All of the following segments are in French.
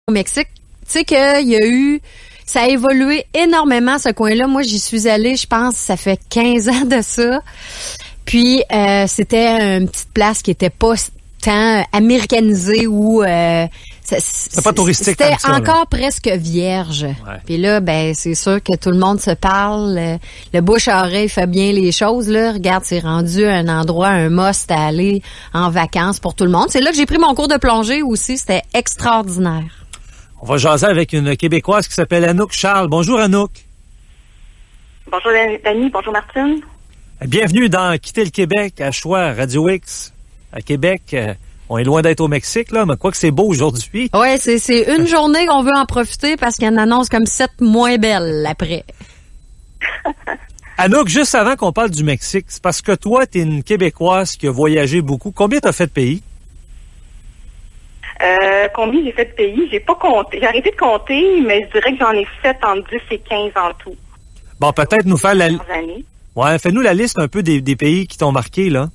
au Mexique, tu sais qu'il y a eu, ça a évolué énormément ce coin-là. Moi, j'y suis allée, je pense, ça fait 15 ans de ça. Puis c'était une petite place qui était pas tant américanisée ou c'est pas touristique. C'était ça, encore presque vierge. Ouais. Puis là, ben c'est sûr que tout le monde se parle. Le bouche à oreille fait bien les choses. Là, regarde, c'est rendu un endroit, un must à aller en vacances pour tout le monde. C'est là que j'ai pris mon cours de plongée aussi. C'était extraordinaire. On va jaser avec une Québécoise qui s'appelle Anouk Charles. Bonjour Anouk. Bonjour Dani, bonjour Martine. Bienvenue dans Quitter le Québec à Choix, Radio X, à Québec. On est loin d'être au Mexique, là, mais quoi que c'est beau aujourd'hui. Ouais, c'est une journée qu'on veut en profiter parce qu'il y en annonce comme 7 moins belles après. Anouk, juste avant qu'on parle du Mexique, c'est parce que toi, t'es une Québécoise qui a voyagé beaucoup. Combien t'as fait de pays? Combien j'ai fait de pays? J'ai pas compté. J'ai arrêté de compter, mais je dirais que j'en ai fait entre 10 et 15 en tout. Bon, peut-être nous faire la... Années. Ouais, fais-nous la liste un peu des pays qui t'ont marqué, là.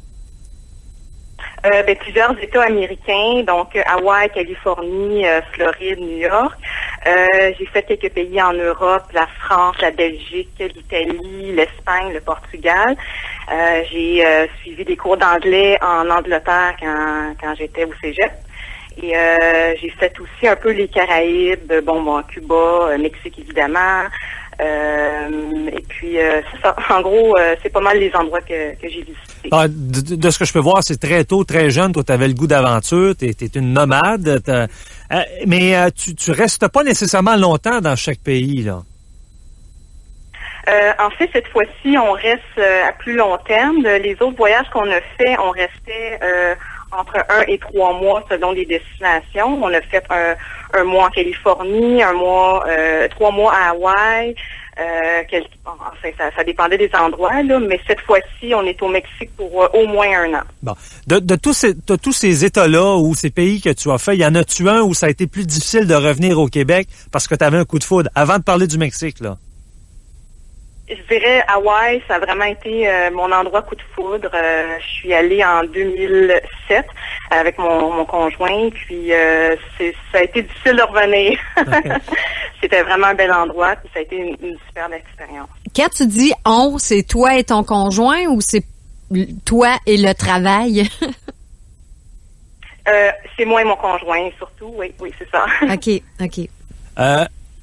Plusieurs États américains, donc Hawaï, Californie, Floride, New York. J'ai fait quelques pays en Europe, la France, la Belgique, l'Italie, l'Espagne, le Portugal. J'ai suivi des cours d'anglais en Angleterre quand j'étais au cégep. Et j'ai fait aussi un peu les Caraïbes, Cuba, Mexique évidemment. Et puis, c'est ça. En gros, c'est pas mal les endroits que j'ai visités. Ah, de ce que je peux voir, c'est très tôt, très jeune. Toi, tu avais le goût d'aventure. T'es une nomade. Mais tu restes pas nécessairement longtemps dans chaque pays, là. En fait, cette fois-ci, on reste à plus long terme. Les autres voyages qu'on a fait, on restait entre 1 et 3 mois selon les destinations. On a fait un mois en Californie, 3 mois à Hawaï. Enfin, ça dépendait des endroits, là, mais cette fois-ci, on est au Mexique pour au moins 1 an. Bon. De tous ces États-là ou ces pays que tu as fait, y en a-tu un où ça a été plus difficile de revenir au Québec parce que tu avais un coup de foudre? Avant de parler du Mexique, là. Je dirais Hawaï, ça a vraiment été mon endroit coup de foudre. Je suis allée en 2007 avec mon conjoint, puis ça a été difficile de revenir. C'était vraiment un bel endroit, puis ça a été une superbe expérience. Quand tu dis « on », c'est toi et ton conjoint ou c'est toi et le travail? C'est moi et mon conjoint, surtout, oui, c'est ça. OK.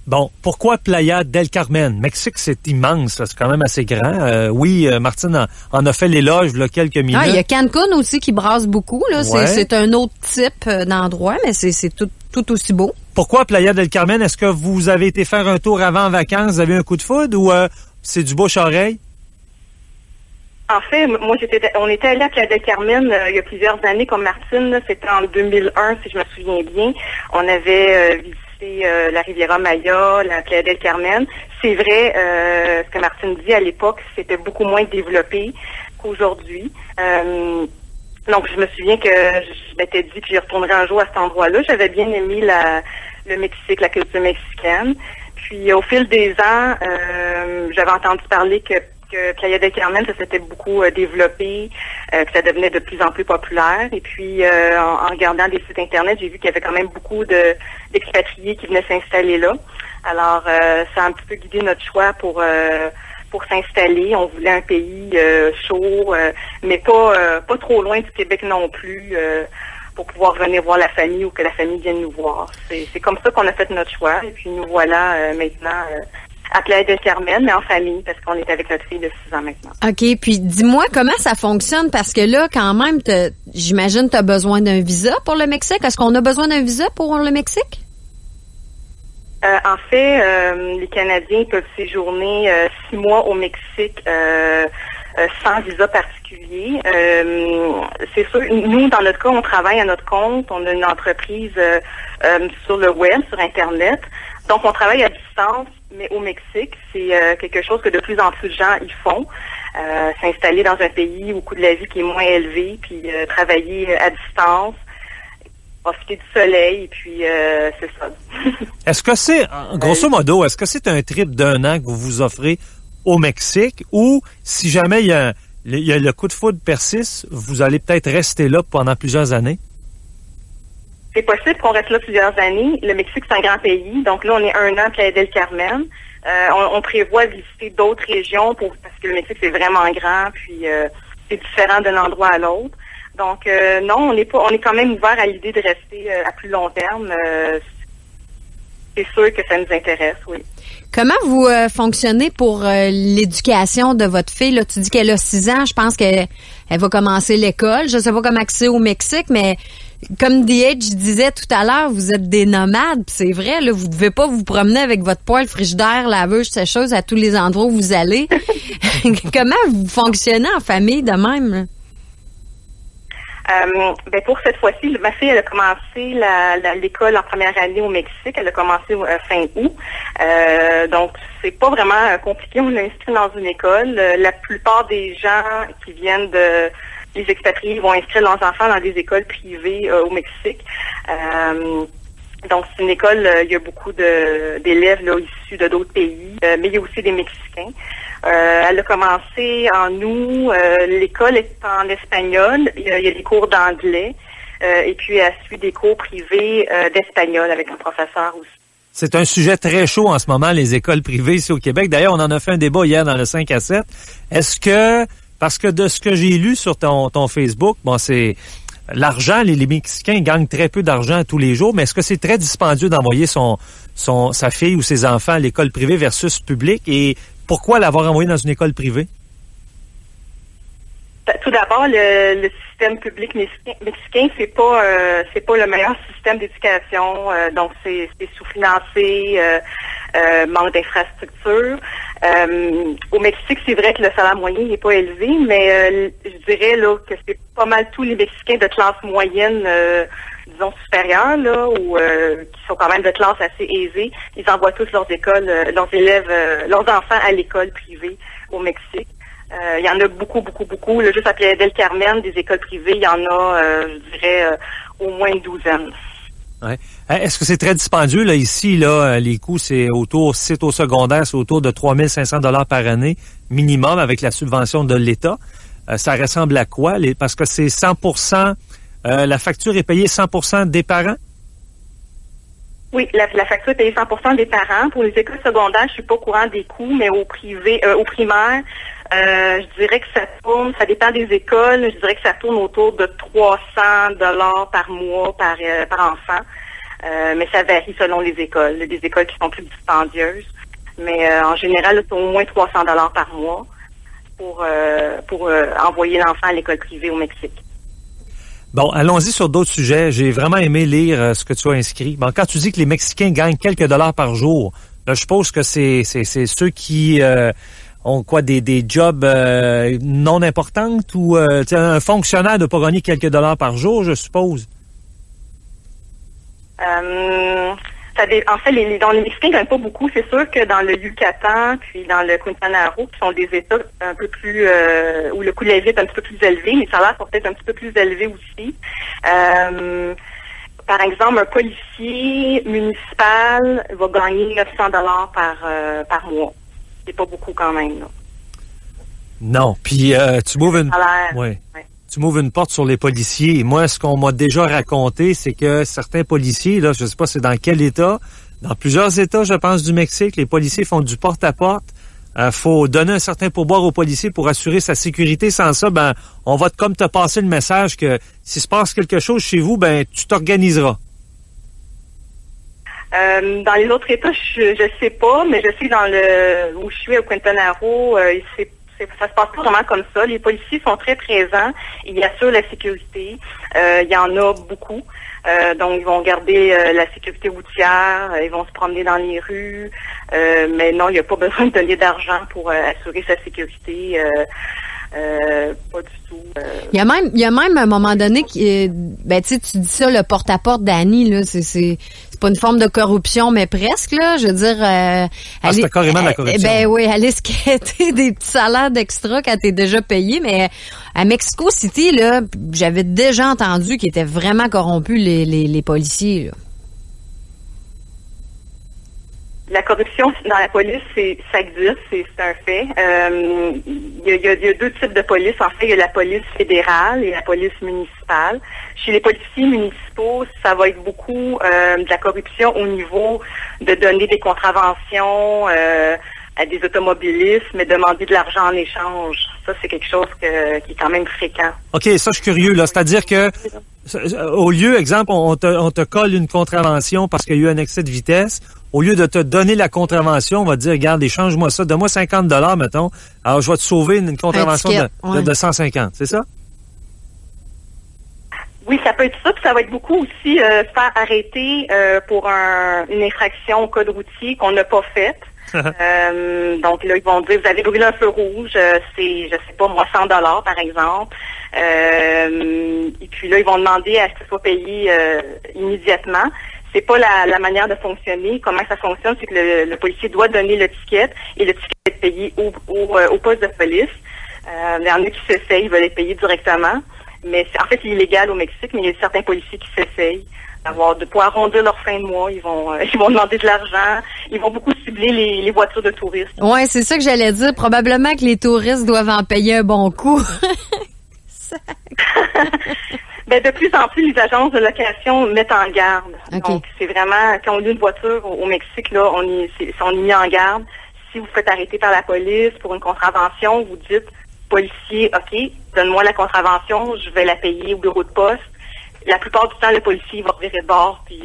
Bon, pourquoi Playa del Carmen? Mexique, c'est immense, là, c'est quand même assez grand. Martine en a fait l'éloge il y a quelques minutes. Ah, il y a Cancun aussi qui brasse beaucoup, là. Ouais. C'est un autre type d'endroit, mais c'est tout aussi beau. Pourquoi Playa del Carmen? Est-ce que vous avez été faire un tour avant en vacances, vous avez un coup de foudre ou c'est du bouche-oreille? En fait, on était allé à Playa del Carmen il y a plusieurs années comme Martine, là, c'était en 2001 si je me souviens bien. On avait visité la Riviera Maya, la Playa del Carmen. C'est vrai, ce que Martine dit, à l'époque, c'était beaucoup moins développé qu'aujourd'hui. Donc, je me souviens que je m'étais dit que j'y retournerais un jour à cet endroit-là. J'avais bien aimé le Mexique, la culture mexicaine. Puis, au fil des ans, j'avais entendu parler que Playa del Carmen, ça s'était beaucoup développé, que ça devenait de plus en plus populaire. Et puis, en regardant des sites Internet, j'ai vu qu'il y avait quand même beaucoup d'expatriés qui venaient s'installer là. Alors, ça a un petit peu guidé notre choix pour s'installer. On voulait un pays chaud, mais pas trop loin du Québec non plus, pour pouvoir venir voir la famille ou que la famille vienne nous voir. C'est comme ça qu'on a fait notre choix. Et puis, nous voilà maintenant... à Playa del Carmen, mais en famille, parce qu'on est avec notre fille de 6 ans maintenant. OK, puis dis-moi comment ça fonctionne, parce que là, quand même, j'imagine que tu as besoin d'un visa pour le Mexique. Est-ce qu'on a besoin d'un visa pour le Mexique? En fait, les Canadiens peuvent séjourner 6 mois au Mexique sans visa particulier. C'est sûr, nous, dans notre cas, on travaille à notre compte. On a une entreprise sur le web, sur Internet. Donc, on travaille à distance, mais au Mexique, c'est quelque chose que de plus en plus de gens y font. S'installer dans un pays où le coût de la vie qui est moins élevé, puis travailler à distance, profiter du soleil, et puis c'est ça. Est-ce que c'est, grosso modo, est-ce que c'est un trip d'1 an que vous vous offrez au Mexique ou si jamais il y a le coup de foudre persiste, vous allez peut-être rester là pendant plusieurs années? c'est possible qu'on reste là plusieurs années. Le Mexique, c'est un grand pays. Donc là, on est 1 an à Playa del Carmen. On prévoit visiter d'autres régions parce que le Mexique, c'est vraiment grand, puis c'est différent d'un endroit à l'autre. Donc non, on est quand même ouvert à l'idée de rester à plus long terme. C'est sûr que ça nous intéresse, oui. Comment vous fonctionnez pour l'éducation de votre fille? Là, tu dis qu'elle a 6 ans. Je pense qu'elle va commencer l'école. Je ne sais pas comment c'est au Mexique, mais comme DH disait tout à l'heure, vous êtes des nomades. C'est vrai, là, vous ne devez pas vous promener avec votre poêle, frigidaire, laveuse, ces choses à tous les endroits où vous allez. Comment vous fonctionnez en famille de même? Pour cette fois-ci, ma fille, elle a commencé l'école en première année au Mexique. Elle a commencé fin août. Donc, c'est pas vraiment compliqué. On l'a inscrit dans une école. La plupart des gens qui viennent les expatriés vont inscrire leurs enfants dans des écoles privées au Mexique. Donc, c'est une école, il y a beaucoup d'élèves là issus de d'autres pays, mais il y a aussi des Mexicains. Elle a commencé en août. L'école est en espagnol. Il y a des cours d'anglais. Et puis, elle suit des cours privés d'espagnol avec un professeur aussi. C'est un sujet très chaud en ce moment, les écoles privées ici au Québec. D'ailleurs, on en a fait un débat hier dans le 5 à 7. Est-ce que, parce que de ce que j'ai lu sur ton Facebook, bon, c'est l'argent, les Mexicains gagnent très peu d'argent tous les jours, mais est-ce que c'est très dispendieux d'envoyer sa fille ou ses enfants à l'école privée versus publique? Et pourquoi l'avoir envoyé dans une école privée? Tout d'abord, le système public mexicain, c'est pas le meilleur système d'éducation. Donc, c'est sous-financé, manque d'infrastructures. Au Mexique, c'est vrai que le salaire moyen n'est pas élevé, mais je dirais là que c'est pas mal tous les Mexicains de classe moyenne, disons supérieure, là, ou qui sont quand même de classe assez aisée. Ils envoient tous leurs enfants à l'école privée au Mexique. Il y en a beaucoup. Là, juste à Playa del Carmen, des écoles privées, il y en a, je dirais, au moins une douzaine. Ouais. Est-ce que c'est très dispendieux, là, ici, là, les coûts, c'est autour, si c'est au secondaire, c'est autour de 3 500 $ par année, minimum, avec la subvention de l'État. Ça ressemble à quoi? Parce que c'est 100%, la facture est payée 100% des parents? Oui, la facture est payée 100% des parents. Pour les écoles secondaires, je suis pas au courant des coûts, mais au primaire, je dirais que ça dépend des écoles, je dirais que ça tourne autour de 300 $ par mois par enfant. Mais ça varie selon les écoles. Il y a des écoles qui sont plus dispendieuses. Mais en général, c'est au moins 300 $ par mois pour envoyer l'enfant à l'école privée au Mexique. Bon, allons-y sur d'autres sujets. J'ai vraiment aimé lire ce que tu as inscrit. Bon, quand tu dis que les Mexicains gagnent quelques dollars par jour, là, je suppose que c'est ceux qui ont quoi, des jobs non importants ou un fonctionnaire ne peut pas gagner quelques dollars par jour, je suppose? En fait, les Mexicains gagnent pas beaucoup. C'est sûr que dans le Yucatan, puis dans le Quintana Roo, qui sont des États un peu plus où le coût de la vie est un petit peu plus élevé, les salaires sont peut-être un petit peu plus élevés aussi. Par exemple, un policier municipal va gagner 900 $ par mois. C'est pas beaucoup quand même, là. Non. Puis tu m'ouvres Tu m'ouvres une porte sur les policiers. Et moi, ce qu'on m'a déjà raconté, c'est que certains policiers, là, je sais pas c'est dans quel État, dans plusieurs États, je pense, du Mexique, les policiers font du porte-à-porte. Faut donner un certain pourboire aux policiers pour assurer sa sécurité. Sans ça, on va comme te passer le message que s'il se passe quelque chose chez vous, tu t'organiseras. Dans les autres États, je sais pas, mais je sais que où je suis au Quintana Roo, ça se passe pas vraiment comme ça. Les policiers sont très présents. Ils assurent la sécurité. Il y en a beaucoup. Donc, ils vont garder la sécurité routière. Ils vont se promener dans les rues. Mais non, il n'y a pas besoin de donner d'argent pour assurer sa sécurité. Pas du tout. Il y a même à un moment donné tu dis ça, le porte-à-porte d'Annie, là, c'est pas une forme de corruption, mais presque, là. Je veux dire, c'est carrément de la corruption. Oui, aller se quêter des petits salaires d'extra quand t'es déjà payé, mais à Mexico City, là, j'avais déjà entendu qu'ils étaient vraiment corrompus, les policiers, là. La corruption dans la police, ça existe, c'est un fait. Il y a deux types de police. En fait, il y a la police fédérale et la police municipale. Chez les policiers municipaux, ça va être beaucoup de la corruption au niveau de donner des contraventions à des automobilistes, mais demander de l'argent en échange. Ça, c'est quelque chose qui est quand même fréquent. OK, ça, je suis curieux, là. C'est-à-dire que, au lieu, exemple, on te colle une contravention parce qu'il y a eu un excès de vitesse, au lieu de te donner la contravention, on va te dire, regarde, échange-moi ça, donne-moi 50 $, mettons. Alors, je vais te sauver une contravention de 150, c'est ça? Oui, ça peut être ça, puis ça va être beaucoup aussi se faire arrêter pour une infraction au code routier qu'on n'a pas faite. Donc là, ils vont dire, vous avez brûlé un feu rouge, c'est, je sais pas, moi, 100 $ par exemple. Et puis là, ils vont demander à ce que ce soit payé immédiatement. C'est pas la manière de fonctionner. Comment ça fonctionne, c'est que le policier doit donner le ticket et le ticket est payé au poste de police. Il y en a qui s'essayent, ils veulent être payés directement. Mais en fait, c'est illégal au Mexique, mais il y a certains policiers qui s'essayent pour arrondir leur fin de mois. Ils vont demander de l'argent. Ils vont beaucoup cibler les voitures de touristes. Ouais, c'est ça que j'allais dire. Probablement que les touristes doivent en payer un bon coup. Ben, de plus en plus, les agences de location mettent en garde. Okay. Donc, c'est vraiment, quand on loue une voiture au Mexique, là, on est mis en garde. Si vous faites arrêter par la police pour une contravention, vous dites, policier, OK, donne-moi la contravention, je vais la payer au bureau de poste. La plupart du temps, le policier va revirer de bord, puis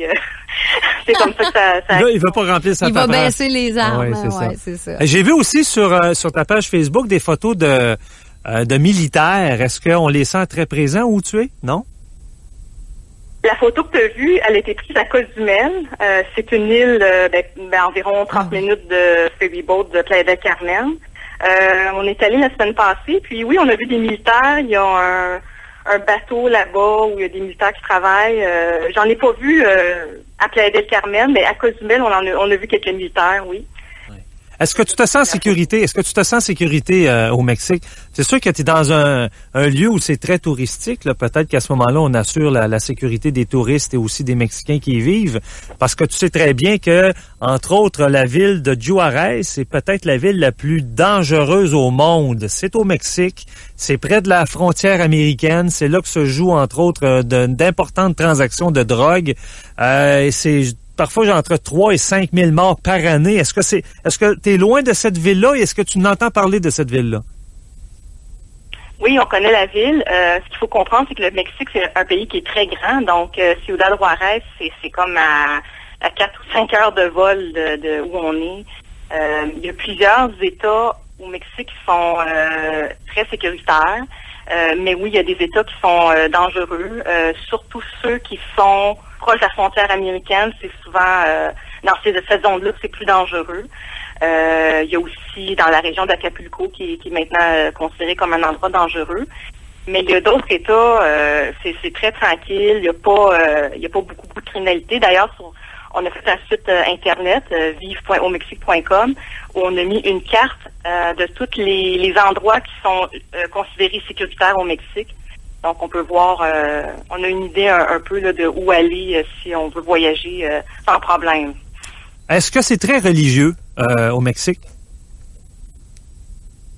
c'est comme ça que ça... Là, il va pas remplir sa paperasse. Il va baisser les armes. Oui, c'est ça. J'ai vu aussi sur ta page Facebook des photos de militaires. Est-ce qu'on les sent très présents où tu es? Non? La photo que tu as vue, elle a été prise à Cozumel. C'est une île environ 30 minutes de ferryboat de Playa del Carmen. On est allé la semaine passée, puis oui, on a vu des militaires. Il y a un bateau là-bas où il y a des militaires qui travaillent. J'en ai pas vu à Playa del Carmen, mais à Cozumel, on a vu quelques militaires, oui. Est-ce que tu te sens en sécurité? Est-ce que tu te sens en sécurité au Mexique? C'est sûr que tu es dans un lieu où c'est très touristique. Là. Peut-être qu'à ce moment-là, on assure la sécurité des touristes et aussi des Mexicains qui y vivent. Parce que tu sais très bien que, entre autres, la ville de Juárez, c'est peut-être la ville la plus dangereuse au monde. C'est au Mexique. C'est près de la frontière américaine. C'est là que se jouent, entre autres, d'importantes transactions de drogue. Et c'est... Parfois, j'ai entre 3 et 5 000 morts par année. Est-ce que tu es loin de cette ville-là et est-ce que tu n'entends parler de cette ville-là? Oui, on connaît la ville. Ce qu'il faut comprendre, c'est que le Mexique, c'est un pays qui est très grand. Donc, Ciudad Juárez, c'est comme à 4 ou 5 heures de vol de où on est. Il y a plusieurs États au Mexique qui sont très sécuritaires. Mais oui, il y a des États qui sont dangereux, surtout ceux qui sont proches de la frontière américaine. C'est souvent dans cette zone-là que c'est plus dangereux. Il y a aussi dans la région d'Acapulco qui est maintenant considéré comme un endroit dangereux. Mais il y a d'autres États, c'est très tranquille. Il y a pas beaucoup de criminalité. D'ailleurs, on a fait un site internet, vive.aumexique.com, où on a mis une carte de tous les endroits qui sont considérés sécuritaires au Mexique. Donc, on peut voir, on a une idée un peu là, de où aller si on veut voyager sans problème. Est-ce que c'est très religieux au Mexique?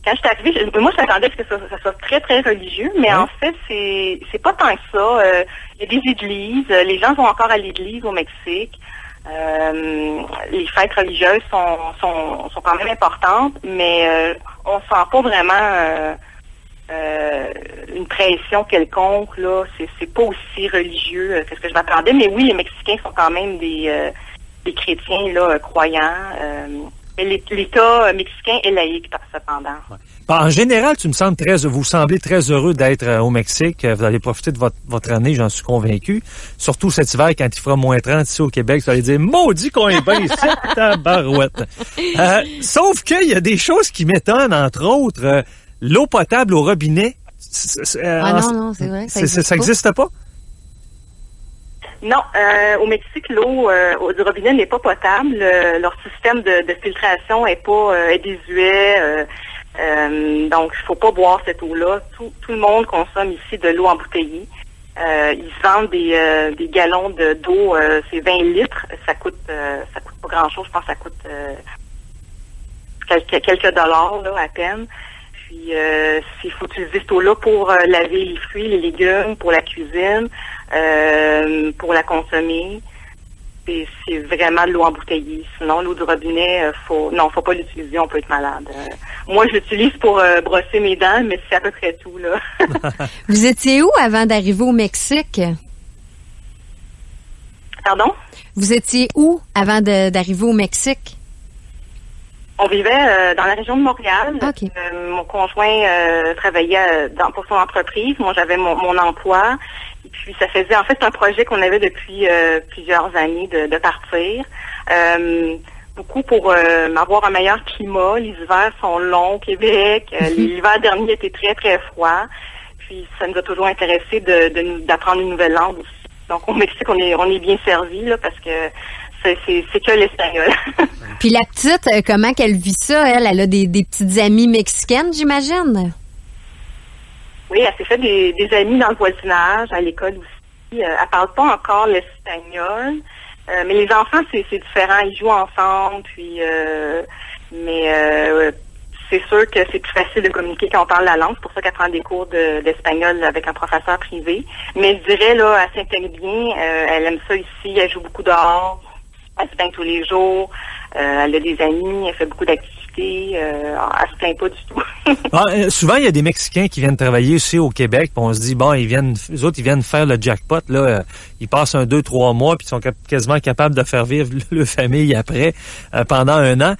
Quand je suis arrivée, moi, je m'attendais à ce que ça soit très, très religieux, mais en fait, c'est pas tant que ça. Il y a des églises, les gens vont encore à l'église au Mexique. Les fêtes religieuses sont quand même importantes, mais on sent pas vraiment une pression quelconque. Là, c'est pas aussi religieux que ce que je m'attendais. Mais oui, les Mexicains sont quand même des chrétiens là croyants. Mais l'État mexicain est laïque, cependant. Ouais. En général, vous semblez très heureux d'être au Mexique. Vous allez profiter de votre année, j'en suis convaincu. Surtout cet hiver, quand il fera moins 30 ici au Québec, vous allez dire, maudit qu'on est bien ici, tabarouette. Sauf qu'il y a des choses qui m'étonnent, entre autres, l'eau potable au robinet. Non, c'est vrai. Ça n'existe pas? Non, au Mexique, l'eau du robinet n'est pas potable. Leur système de filtration est désuet. Donc, il faut pas boire cette eau-là. Tout le monde consomme ici de l'eau embouteillée. Ils vendent des gallons d'eau, c'est 20 litres. Ça coûte pas grand-chose. Je pense que ça coûte quelques dollars là, à peine. Puis il faut utiliser cette eau-là pour laver les fruits, les légumes, pour la cuisine, pour la consommer. C'est vraiment de l'eau embouteillée. Sinon, l'eau du robinet, faut pas l'utiliser, on peut être malade. Moi, je l'utilise pour brosser mes dents, mais c'est à peu près tout, là. Vous étiez où avant d'arriver au Mexique? Pardon? Vous étiez où avant d'arriver au Mexique? On vivait dans la région de Montréal. Okay. Mon conjoint travaillait pour son entreprise. Moi, j'avais mon emploi. Et puis, ça faisait, en fait, un projet qu'on avait depuis plusieurs années de partir. Beaucoup pour avoir un meilleur climat. Les hivers sont longs au Québec. L'hiver dernier était très, très froid. Puis, ça nous a toujours intéressé d'apprendre une nouvelle langue aussi. Donc, au Mexique, on est bien servi, là, parce que c'est que l'espagnol. Puis la petite, comment qu'elle vit ça? Elle a des petites amies mexicaines, j'imagine? Oui, elle s'est fait des amis dans le voisinage, à l'école aussi. Elle parle pas encore l'espagnol, mais les enfants, c'est différent. Ils jouent ensemble, puis c'est sûr que c'est plus facile de communiquer quand on parle la langue. C'est pour ça qu'elle prend des cours d'espagnol avec un professeur privé. Mais je dirais, là, elle s'intègre bien. Elle aime ça ici. Elle joue beaucoup dehors. Elle se baigne tous les jours. Elle a des amis. Elle fait beaucoup d'activités. Elle se plaint pas du tout. Souvent, il y a des Mexicains qui viennent travailler aussi au Québec. Puis on se dit, bon, eux autres, ils viennent faire le jackpot. Là, ils passent 2-3 mois puis ils sont quasiment capables de faire vivre leur famille après pendant un an.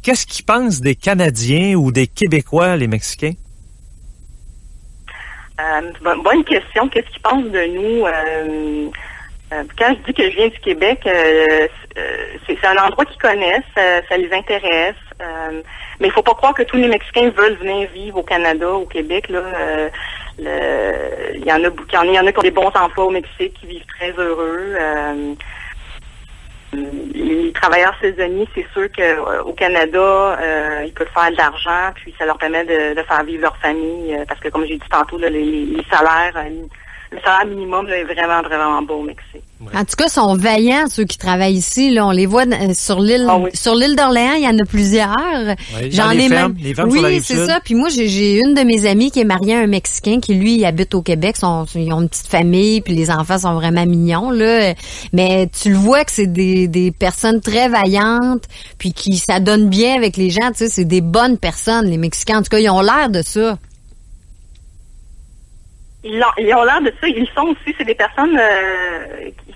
Qu'est-ce qu'ils pensent des Canadiens ou des Québécois, les Mexicains? Bonne question. Qu'est-ce qu'ils pensent de nous? Quand je dis que je viens du Québec, c'est un endroit qu'ils connaissent, ça les intéresse. Mais il faut pas croire que tous les Mexicains veulent venir vivre au Canada, au Québec. Là, il y en a qui ont des bons emplois au Mexique, qui vivent très heureux. Les travailleurs saisonniers, c'est sûr qu'au Canada, ils peuvent faire de l'argent, puis ça leur permet de faire vivre leur famille, parce que comme j'ai dit tantôt, là, les salaires, le salaire minimum là, est vraiment, vraiment bas au Mexique. En tout cas, ils sont vaillants, ceux qui travaillent ici. Là, on les voit sur l'île sur l'île d'Orléans, il y en a plusieurs. Oui, les fermes sur la rive c'est sud. ça. Puis moi, j'ai une de mes amies qui est mariée à un Mexicain qui, lui, il habite au Québec. Ils ont une petite famille, puis les enfants sont vraiment mignons. Là. Mais tu le vois que c'est des personnes très vaillantes, puis qui s'adonnent bien avec les gens. Tu sais, c'est des bonnes personnes, les Mexicains. En tout cas, ils ont l'air de ça. Ils ont l'air de ça. Ils sont aussi, c'est des personnes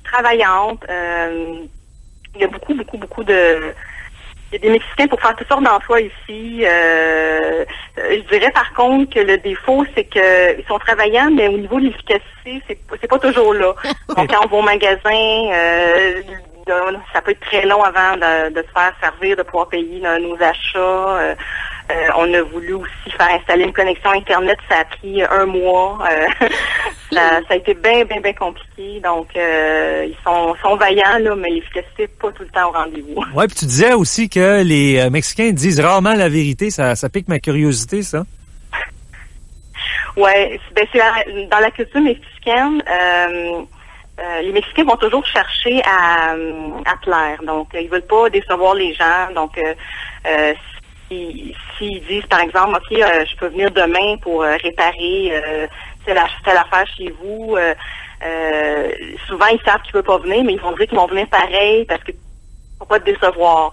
travaillantes. Il y a beaucoup de... Il y a des Mexicains pour faire toutes sortes d'emplois ici. Je dirais par contre que le défaut, c'est que ils sont travaillants, mais au niveau de l'efficacité, c'est pas toujours là. Donc quand on va au magasin, ça peut être très long avant de se faire servir, de pouvoir payer nos achats. On a voulu aussi faire installer une connexion Internet, ça a pris 1 mois. Ça a été bien compliqué. Donc, ils sont vaillants, là, mais l'efficacité n'est pas tout le temps au rendez-vous. Oui, puis tu disais aussi que les Mexicains disent rarement la vérité. Ça pique ma curiosité, ça. Oui, c'est dans la culture mexicaine, les Mexicains vont toujours chercher à plaire. Donc, ils veulent pas décevoir les gens. Donc, s'ils disent, par exemple, OK, je peux venir demain pour réparer telle affaire chez vous, souvent, ils savent qu'ils ne peuvent pas venir, mais ils vont dire qu'ils vont venir pareil parce que faut pas te décevoir.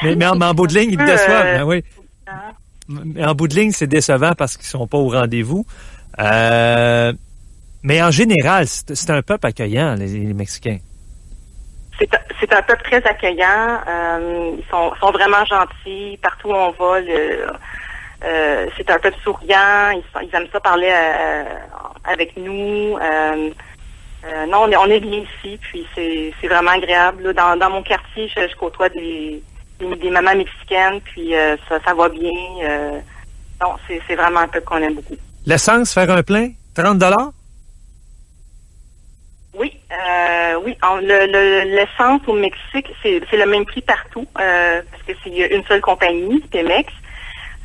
mais en bout de ligne, ils te déçoivent. Oui. Mais en bout de ligne, c'est décevant parce qu'ils sont pas au rendez-vous. Mais en général, c'est un peuple accueillant, les Mexicains. C'est un peuple très accueillant. Ils sont vraiment gentils. Partout où on va, c'est un peuple souriant. Ils aiment ça parler avec nous. Non, on est bien ici. Puis c'est vraiment agréable. Là, dans mon quartier, je côtoie des mamans mexicaines. Puis ça va bien. Non, c'est vraiment un peuple qu'on aime beaucoup. L'essence, faire un plein, 30 $? Oui, l'essence au Mexique, c'est le même prix partout, parce que c'est une seule compagnie, Pemex.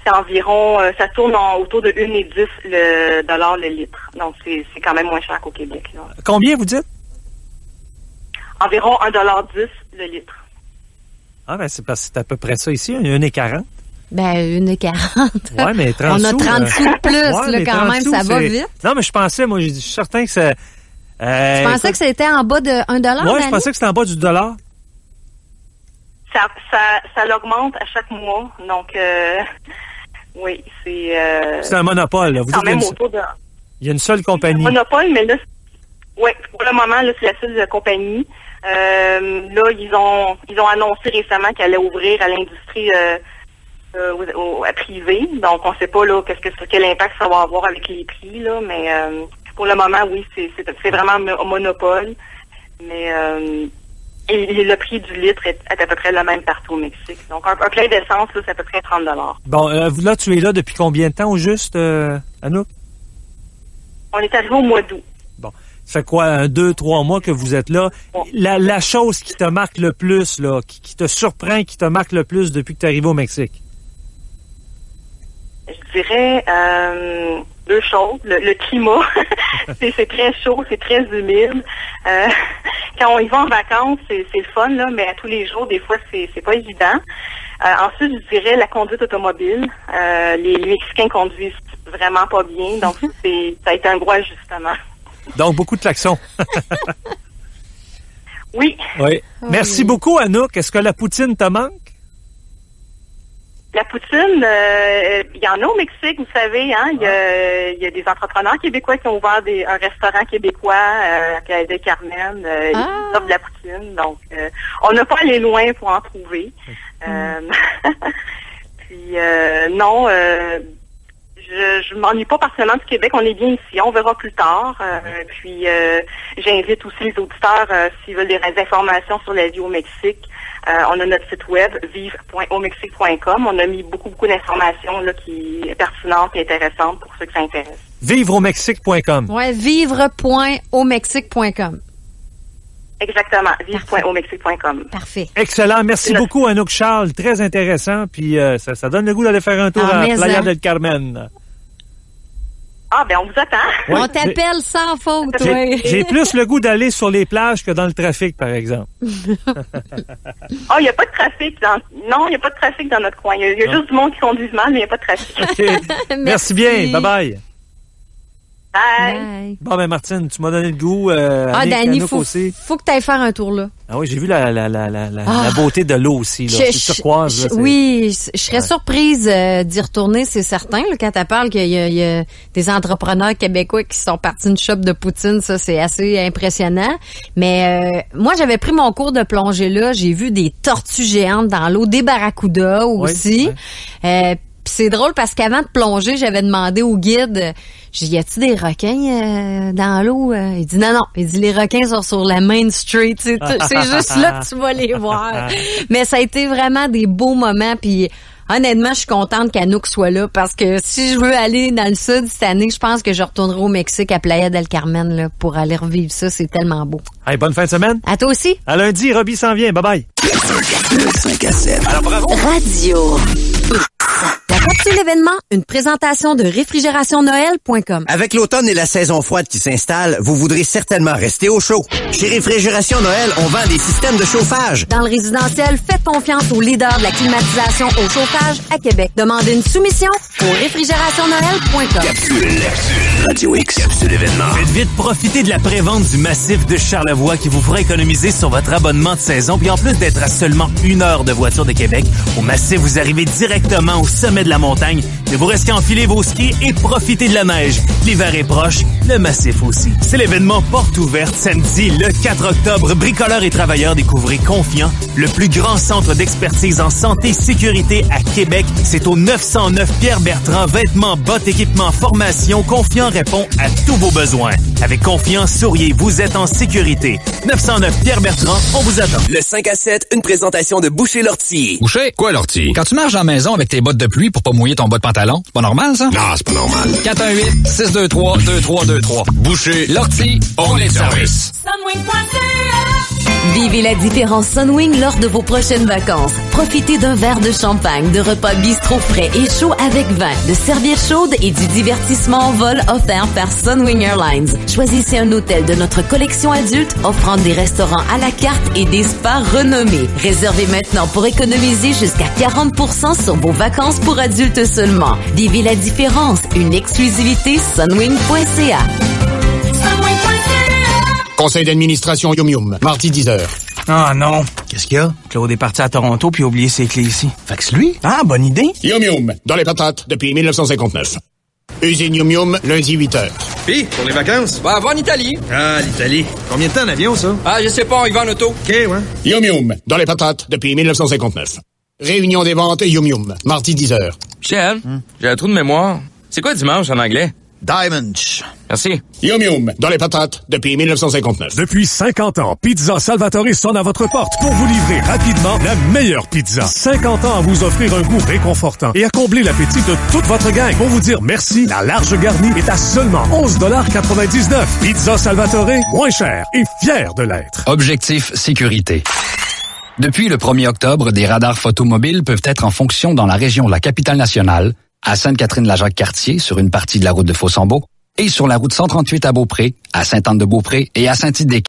C'est environ, ça tourne autour de 1,10 $ le litre. Donc, c'est quand même moins cher qu'au Québec. Là. Combien vous dites? Environ 1,10 $ le litre. Ah, ben c'est parce que c'est à peu près ça ici, 1,40. Ben, 1,40. Ouais, mais 30 on a 30 sous de plus, là, quand même, ça va vite. Non, mais je pensais, moi, je suis certain que ça... tu pensais que c'était en bas de 1$? Oui, je pensais que c'était en bas du dollar. Ça l'augmente à chaque mois. Donc, oui, c'est... c'est un monopole. Vous quand même autour de... Il y a une seule compagnie. Un monopole, mais là, oui, pour le moment, là, c'est la seule compagnie. Là, ils ont annoncé récemment qu'elle allait ouvrir à l'industrie à privée. Donc, on ne sait pas là quel impact ça va avoir avec les prix, là, mais pour le moment, oui, c'est vraiment un monopole. Mais et le prix du litre est à peu près le même partout au Mexique. Donc, un plein d'essence, là, c'est à peu près 30 $. Bon, là, tu es là depuis combien de temps au juste, Anouk? On est arrivé au mois d'août. Bon. Ça fait quoi, 2-3 mois que vous êtes là? Bon. La chose qui te marque le plus, là, qui te surprend, qui te marque le plus depuis que tu es arrivé au Mexique? Je dirais deux choses. Le climat, c'est très chaud, c'est très humide. Quand on y va en vacances, c'est le fun, là, mais à tous les jours, des fois, c'est pas évident. Ensuite, je dirais la conduite automobile. Les Mexicains conduisent vraiment pas bien, donc ça a été un gros ajustement. Donc, beaucoup de klaxons. Oui. Oui. Merci beaucoup, Anouk. Est-ce que la poutine te manque? La poutine, il y en a au Mexique, vous savez, hein. Il y a des entrepreneurs québécois qui ont ouvert un restaurant québécois à Playa del Carmen. Ils offrent de la poutine. Donc, on n'a pas allé loin pour en trouver. Puis, non, je m'ennuie pas particulièrement du Québec. On est bien ici. On verra plus tard. Puis, j'invite aussi les auditeurs, s'ils veulent des informations sur la vie au Mexique. On a notre site web, vivre.aumexique.com. On a mis beaucoup d'informations là, qui est pertinentes et intéressantes pour ceux que ça intéresse. Vivreaumexique.com. Oui, vivre.aumexique.com. Exactement, vivre.aumexique.com. Parfait. Excellent. Merci beaucoup, Anouk Charles. Très intéressant. Puis ça donne le goût d'aller faire un tour à Playa del Carmen. Ah, ben on vous attend. Ouais, on t'appelle sans faute, oui. J'ai plus le goût d'aller sur les plages que dans le trafic, par exemple. Ah, il n'y a pas de trafic. Non, il n'y a pas de trafic dans notre coin. Il y a juste du monde qui conduit mal, mais il n'y a pas de trafic. Okay. Merci bien. Bye-bye. Bye. Bon, ben Martine, tu m'as donné le goût. Dani, faut que tu ailles faire un tour là. Ah oui, j'ai vu la beauté de l'eau aussi. Là. C'est turquoise. Là, oui, je serais surprise d'y retourner, c'est certain. Là, quand tu parles qu'il y a des entrepreneurs québécois qui sont partis d'une shop de poutine, ça, c'est assez impressionnant. Mais moi, j'avais pris mon cours de plongée là. J'ai vu des tortues géantes dans l'eau, des barracudas aussi. Ouais. Puis c'est drôle parce qu'avant de plonger, j'avais demandé au guide, j'ai dit, y a-t-il des requins dans l'eau? Il dit non. Il dit, les requins sont sur la Main Street. C'est juste là que tu vas les voir. Mais ça a été vraiment des beaux moments. Puis honnêtement, je suis contente qu'Anouk soit là parce que si je veux aller dans le sud cette année, je pense que je retournerai au Mexique à Playa del Carmen là, pour aller revivre ça. C'est tellement beau. Hey, bonne fin de semaine. À toi aussi. À lundi, Robbie s'en vient. Bye-bye. Le 5 à 7. Alors bravo. Radio. La capsule événement, une présentation de réfrigérationnoël.com. Avec l'automne et la saison froide qui s'installe, vous voudrez certainement rester au chaud. Chez Réfrigération Noël, on vend des systèmes de chauffage. Dans le résidentiel, faites confiance au leader de la climatisation au chauffage à Québec. Demandez une soumission au réfrigérationnoël.com. Capsule. Radio X. Capsule événement. Faites vite profiter de la prévente du massif de Charlevoix qui vous fera économiser sur votre abonnement de saison. Puis en plus d'être à seulement 1 heure de voiture de Québec, au massif, vous arrivez directement au sommet de la montagne. Mais vous restez enfiler vos skis et profiter de la neige. L'hiver est proche, le massif aussi. C'est l'événement porte ouverte samedi le 4 octobre. Bricoleurs et travailleurs, découvrez Confiant, le plus grand centre d'expertise en santé et sécurité à Québec. C'est au 909 Pierre-Bertrand. Vêtements, bottes, équipements, formation. Confiant répond à tous vos besoins. Avec Confiant, souriez, vous êtes en sécurité. 909 Pierre-Bertrand, on vous attend. Le 5 à 7, une présentation de Boucher-Lortie. Boucher? Quoi, Lortie? Quand tu marches à la maison avec tes bottes de pluie pour pas mouiller ton bas de pantalon, c'est pas normal, ça? Non, c'est pas normal. 418-623-2323. Boucher, Lortie, on est de service. Sunwing.ca Vivez la différence Sunwing lors de vos prochaines vacances. Profitez d'un verre de champagne, de repas bistrot frais et chaud avec vin, de serviettes chaudes et du divertissement en vol offert par Sunwing Airlines. Choisissez un hôtel de notre collection adulte offrant des restaurants à la carte et des spas renommés. Réservez maintenant pour économiser jusqu'à 40% sur vos vacances pour adultes seulement. Vivez la différence. Une exclusivité sunwing.ca. Conseil d'administration Yum Yum, mardi 10h. Ah non. Qu'est-ce qu'il y a? Claude est parti à Toronto puis a oublié ses clés ici. Fait que c'est lui? Ah, bonne idée. Yum Yum, dans les patates depuis 1959. Usine Yum Yum, lundi 8h. Puis, pour les vacances? On va en Italie. Ah, l'Italie. Combien de temps en avion, ça? Ah, je sais pas, on y va en auto. OK, ouais. Yum Yum, dans les patates depuis 1959. Réunion des ventes Yum Yum, mardi 10h. Michel, j'ai un trou de mémoire. C'est quoi dimanche en anglais? Diamonds. Merci. Yum Yum, dans les patates depuis 1959. Depuis 50 ans, Pizza Salvatore sonne à votre porte pour vous livrer rapidement la meilleure pizza. 50 ans à vous offrir un goût réconfortant et à combler l'appétit de toute votre gang. Pour vous dire merci, la large garnie est à seulement 11,99 $. Pizza Salvatore, moins cher et fier de l'être. Objectif sécurité. Depuis le 1er octobre, des radars photomobiles peuvent être en fonction dans la région de la Capitale-Nationale, à Sainte-Catherine-la-Jacques-Cartier, sur une partie de la route de Fossambeau, et sur la route 138 à Beaupré, à Sainte-Anne-de-Beaupré et à Saint-Tite-des-Quais.